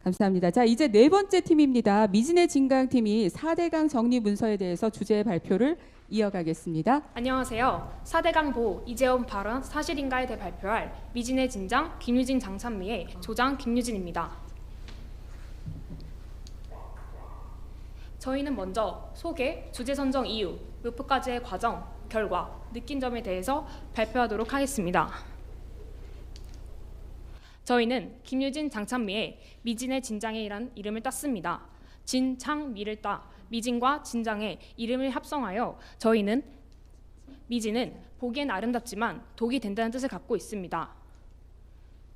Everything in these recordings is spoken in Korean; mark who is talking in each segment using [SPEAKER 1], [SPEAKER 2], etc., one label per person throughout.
[SPEAKER 1] 감사합니다. 자, 이제 네 번째 팀입니다. 미진의 진강팀이 4대강 정리 문서에 대해서 주제 발표를 이어가겠습니다.
[SPEAKER 2] 안녕하세요. 4대강 보 이재원 발언 사실인가에 대해 발표할 미진의 진장 김유진 장찬미의 조장 김유진입니다. 저희는 먼저 소개, 주제 선정 이유, 루프까지의 과정, 결과, 느낀 점에 대해서 발표하도록 하겠습니다. 저희는 김유진 장찬미의 미진의 진장이란 이름을 땄습니다. 진창미를 따 미진과 진장의 이름을 합성하여 저희는 미진은 보기엔 아름답지만 독이 된다는 뜻을 갖고 있습니다.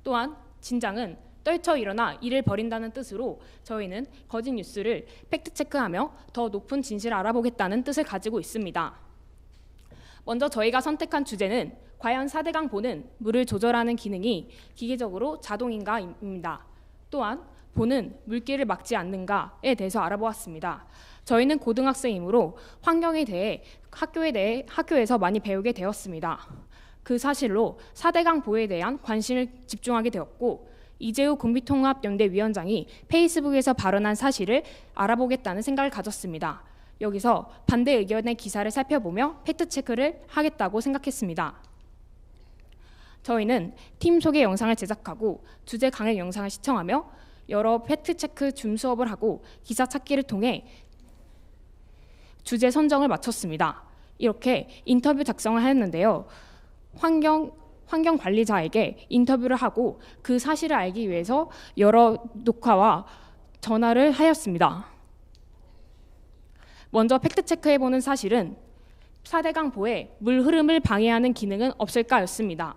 [SPEAKER 2] 또한 진장은 떨쳐 일어나 일을 벌인다는 뜻으로 저희는 거짓 뉴스를 팩트체크하며 더 높은 진실을 알아보겠다는 뜻을 가지고 있습니다. 먼저 저희가 선택한 주제는 과연 4대강 보는 물을 조절하는 기능이 기계적으로 자동인가입니다. 또한 보는 물길을 막지 않는가에 대해서 알아보았습니다. 저희는 고등학생이므로 환경에 대해 학교에서 많이 배우게 되었습니다. 그 사실로 4대강 보에 대한 관심을 집중하게 되었고 이재우 군비통합연대 위원장이 페이스북에서 발언한 사실을 알아보겠다는 생각을 가졌습니다. 여기서 반대 의견의 기사를 살펴보며 팩트체크를 하겠다고 생각했습니다. 저희는 팀 소개 영상을 제작하고 주제 강의 영상을 시청하며 여러 팩트체크 줌 수업을 하고 기사 찾기를 통해 주제 선정을 마쳤습니다. 이렇게 인터뷰 작성을 하였는데요. 환경 관리자에게 인터뷰를 하고 그 사실을 알기 위해서 여러 녹화와 전화를 하였습니다. 먼저 팩트체크해보는 사실은 4대강 보에 물 흐름을 방해하는 기능은 없을까였습니다.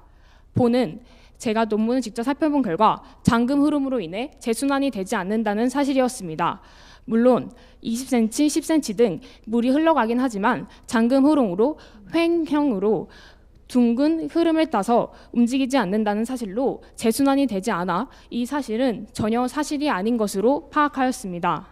[SPEAKER 2] 보는 제가 논문을 직접 살펴본 결과 잠금 흐름으로 인해 재순환이 되지 않는다는 사실이었습니다. 물론 20cm, 10cm 등 물이 흘러가긴 하지만 잠금 흐름으로 횡형으로 둥근 흐름을 따서 움직이지 않는다는 사실로 재순환이 되지 않아 이 사실은 전혀 사실이 아닌 것으로 파악하였습니다.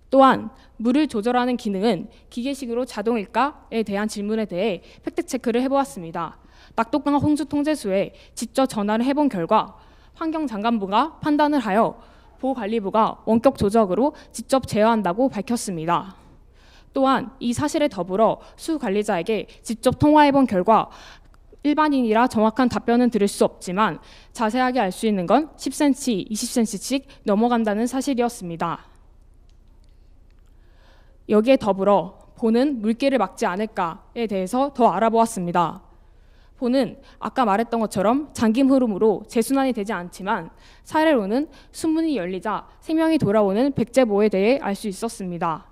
[SPEAKER 2] 또한 물을 조절하는 기능은 기계식으로 자동일까에 대한 질문에 대해 팩트체크를 해보았습니다. 낙동강 홍수 통제소에 직접 전화를 해본 결과 환경장관부가 판단을 하여 보관리부가 원격 조작으로 직접 제어한다고 밝혔습니다. 또한 이 사실에 더불어 수 관리자에게 직접 통화해본 결과 일반인이라 정확한 답변은 들을 수 없지만 자세하게 알 수 있는 건 10cm, 20cm씩 넘어간다는 사실이었습니다. 여기에 더불어 보는 물길을 막지 않을까에 대해서 더 알아보았습니다. 보는 아까 말했던 것처럼 잠김 흐름으로 재순환이 되지 않지만 사례로는 수문이 열리자 생명이 돌아오는 백제보에 대해 알 수 있었습니다.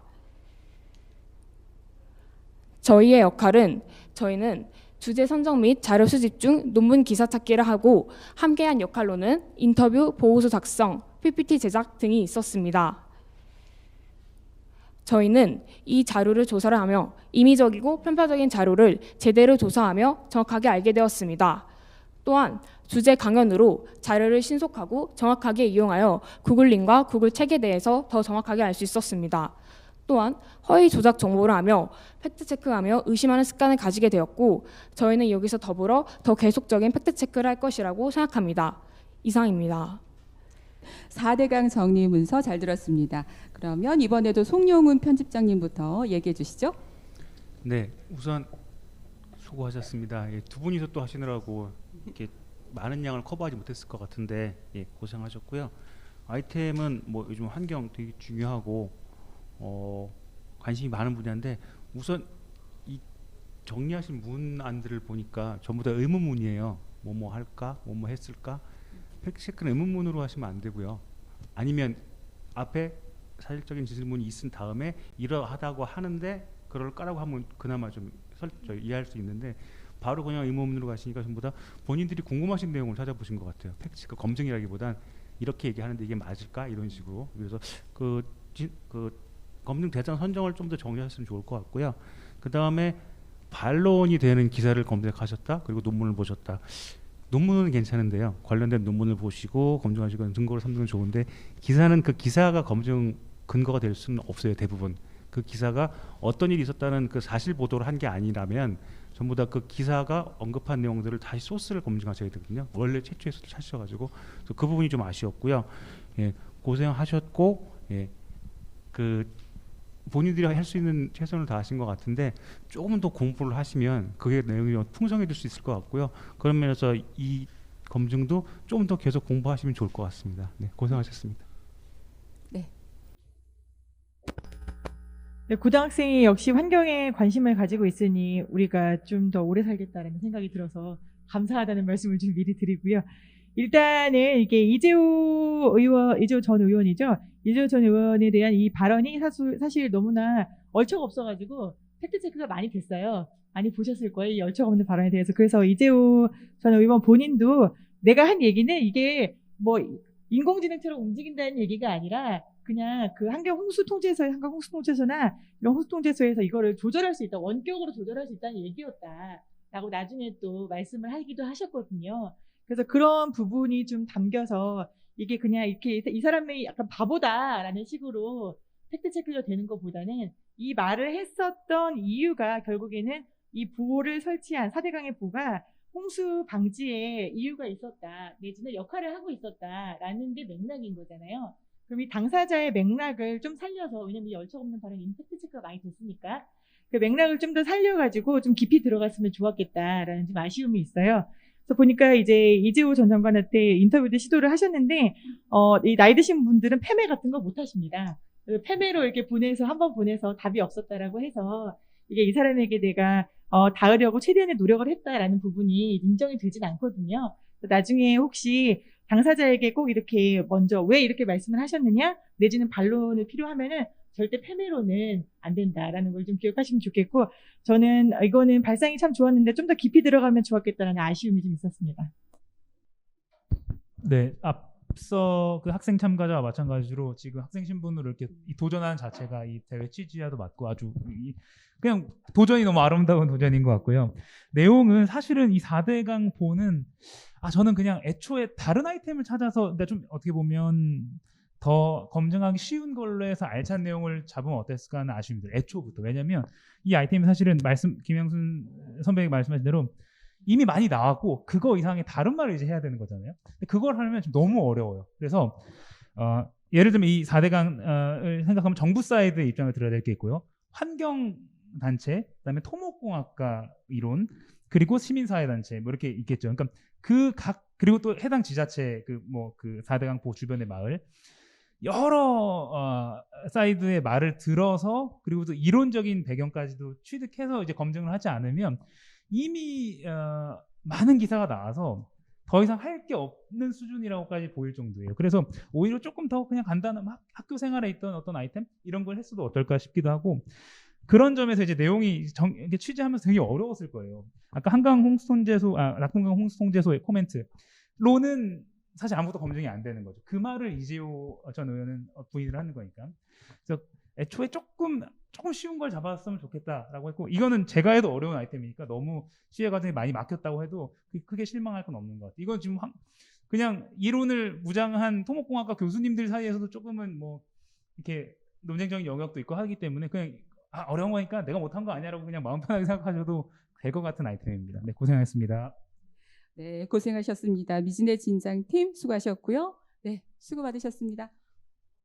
[SPEAKER 2] 저희의 역할은 저희는 주제 선정 및 자료 수집 중 논문 기사 찾기를 하고 함께한 역할로는 인터뷰, 보고서 작성, PPT 제작 등이 있었습니다. 저희는 이 자료를 조사를 하며 임의적이고 편파적인 자료를 제대로 조사하며 정확하게 알게 되었습니다. 또한 주제 강연으로 자료를 신속하고 정확하게 이용하여 구글링과 구글 책에 대해서 더 정확하게 알 수 있었습니다. 또한 허위 조작 정보를 하며 팩트체크하며 의심하는 습관을 가지게 되었고 저희는 여기서 더불어 더 계속적인 팩트체크를 할 것이라고 생각합니다. 이상입니다.
[SPEAKER 1] 4대강 정리 문서 잘 들었습니다. 그러면 이번에도 송용훈 편집장님부터 얘기해 주시죠.
[SPEAKER 3] 네, 우선 수고하셨습니다. 두 분이서 또 하시느라고 이렇게 많은 양을 커버하지 못했을 것 같은데 고생하셨고요. 아이템은 뭐 요즘 환경 되게 중요하고 관심이 많은 분야인데 우선 이 정리하신 문안들을 보니까 전부 다 의문문이에요. 뭐뭐 할까, 뭐뭐 했을까. 팩트체크는 의문문으로 하시면 안 되고요. 아니면 앞에 사실적인 질문이 있은 다음에 이러하다고 하는데 그럴까라고 하면 그나마 좀 이해할 수 있는데 바로 그냥 의문문으로 가시니까 전부 다 본인들이 궁금하신 내용을 찾아보신 것 같아요. 팩트체크 검증이라기보단 이렇게 얘기하는데 이게 맞을까 이런 식으로. 그래서 그 검증 대상 선정을 좀 더 정리하셨으면 좋을 것 같고요. 그 다음에 반론이 되는 기사를 검색하셨다. 그리고 논문을 보셨다. 논문은 괜찮은데요. 관련된 논문을 보시고 검증하시고 증거를 삼는 건 좋은데 기사는 그 기사가 검증 근거가 될 수는 없어요. 대부분 그 기사가 어떤 일이 있었다는 그 사실 보도를 한 게 아니라면 전부 다 그 기사가 언급한 내용들을 다시 소스를 검증하셔야 되거든요. 원래 최초에서도 찾으셔가지고 그 부분이 좀 아쉬웠고요. 예, 고생하셨고 예, 그 본인들이 할 수 있는 최선을 다하신 것 같은데 조금 더 공부를 하시면 그게 내용이 풍성해질 수 있을 것 같고요. 그런 면에서 이 검증도 좀 더 계속 공부하시면 좋을 것 같습니다. 네, 고생하셨습니다.
[SPEAKER 4] 네, 고등학생이 역시 환경에 관심을 가지고 있으니 우리가 좀 더 오래 살겠다라는 생각이 들어서 감사하다는 말씀을 좀 미리 드리고요. 일단은 이게 이재호 전 의원이죠. 이재호 전 의원에 대한 이 발언이 사실 너무나 얼척 없어가지고 팩트 체크가 많이 됐어요. 많이 보셨을 거예요. 이 얼척 없는 발언에 대해서. 그래서 이재호 전 의원 본인도 내가 한 얘기는 이게 뭐 인공지능처럼 움직인다는 얘기가 아니라 그냥 그 한강 홍수 통제소나 이런 홍수 통제소에서 이거를 조절할 수 있다, 원격으로 조절할 수 있다는 얘기였다라고 나중에 또 말씀을 하기도 하셨거든요. 그래서 그런 부분이 좀 담겨서 이게 그냥 이렇게 이 사람이 약간 바보다라는 식으로 팩트 체크가 되는 것보다는 이 말을 했었던 이유가 결국에는 이 보호를 설치한 4대강의 보가 홍수 방지에 이유가 있었다, 내지는 역할을 하고 있었다라는 게 맥락인 거잖아요. 그럼 이 당사자의 맥락을 좀 살려서, 왜냐면 이 열척 없는 발언 임팩트 체크가 많이 됐으니까 그 맥락을 좀 더 살려가지고 좀 깊이 들어갔으면 좋았겠다라는 좀 아쉬움이 있어요. 그래서 보니까 이제 이재호 전 장관한테 인터뷰도 시도를 하셨는데 이 나이 드신 분들은 패매 같은 거 못 하십니다. 패매로 이렇게 한번 보내서 답이 없었다라고 해서 이게 이 사람에게 내가 닿으려고 최대한의 노력을 했다라는 부분이 인정이 되진 않거든요. 나중에 혹시 당사자에게 꼭 이렇게 먼저 왜 이렇게 말씀을 하셨느냐 내지는 반론을 필요하면은 절대 패매로는 안 된다라는 걸 좀 기억하시면 좋겠고, 저는 이거는 발상이 참 좋았는데 좀 더 깊이 들어가면 좋았겠다라는 아쉬움이 좀 있었습니다.
[SPEAKER 5] 네, 앞서 그 학생 참가자와 마찬가지로 지금 학생 신분으로 이렇게 도전하는 자체가 이 대회 취지와도 맞고 아주 그냥 도전이 너무 아름다운 도전인 것 같고요. 내용은 사실은 이 4대강 보는 저는 그냥 애초에 다른 아이템을 찾아서, 그러니까 좀 어떻게 보면 더 검증하기 쉬운 걸로 해서 알찬 내용을 잡으면 어땠을까 하는 아쉬움이 들어요. 애초부터. 왜냐면 이 아이템이 사실은 김영순 선배가 말씀하신 대로 이미 많이 나왔고 그거 이상의 다른 말을 이제 해야 되는 거잖아요. 근데 그걸 하려면 좀 너무 어려워요. 그래서 예를 들면 이 4대강을 생각하면 정부 사이드의 입장을 들어야 될 게 있고요. 환경단체, 그다음에 토목공학과 이론, 그리고 시민사회단체 뭐 이렇게 있겠죠. 그러니까 그리고 또 해당 지자체 그 4대강 보호 주변의 마을 여러 사이드의 말을 들어서 그리고 또 이론적인 배경까지도 취득해서 이제 검증을 하지 않으면 이미 많은 기사가 나와서 더 이상 할 게 없는 수준이라고까지 보일 정도예요. 그래서 오히려 조금 더 그냥 간단한 학교 생활에 있던 어떤 아이템 이런 걸 했어도 어떨까 싶기도 하고, 그런 점에서 이제 내용이 취재하면서 되게 어려웠을 거예요. 아까 한강 홍수통제소, 낙동강 홍수통제소의 코멘트로는 사실 아무것도 검증이 안 되는 거죠. 그 말을 이재호 전 의원은 부인을 하는 거니까. 그래서 애초에 조금 쉬운 걸 잡았으면 좋겠다라고 했고, 이거는 제가 해도 어려운 아이템이니까 너무 시해 과정이 많이 막혔다고 해도 크게 실망할 건 없는 것 같아요. 이건 지금 그냥 이론을 무장한 토목공학과 교수님들 사이에서도 조금은 뭐 이렇게 논쟁적인 영역도 있고 하기 때문에 그냥 어려운 거니까 내가 못한 거 아니야라고 그냥 마음 편하게 생각하셔도 될 것 같은 아이템입니다. 네, 고생하셨습니다.
[SPEAKER 1] 네, 고생하셨습니다. 미진의 진장팀 수고하셨고요. 네, 수고 받으셨습니다.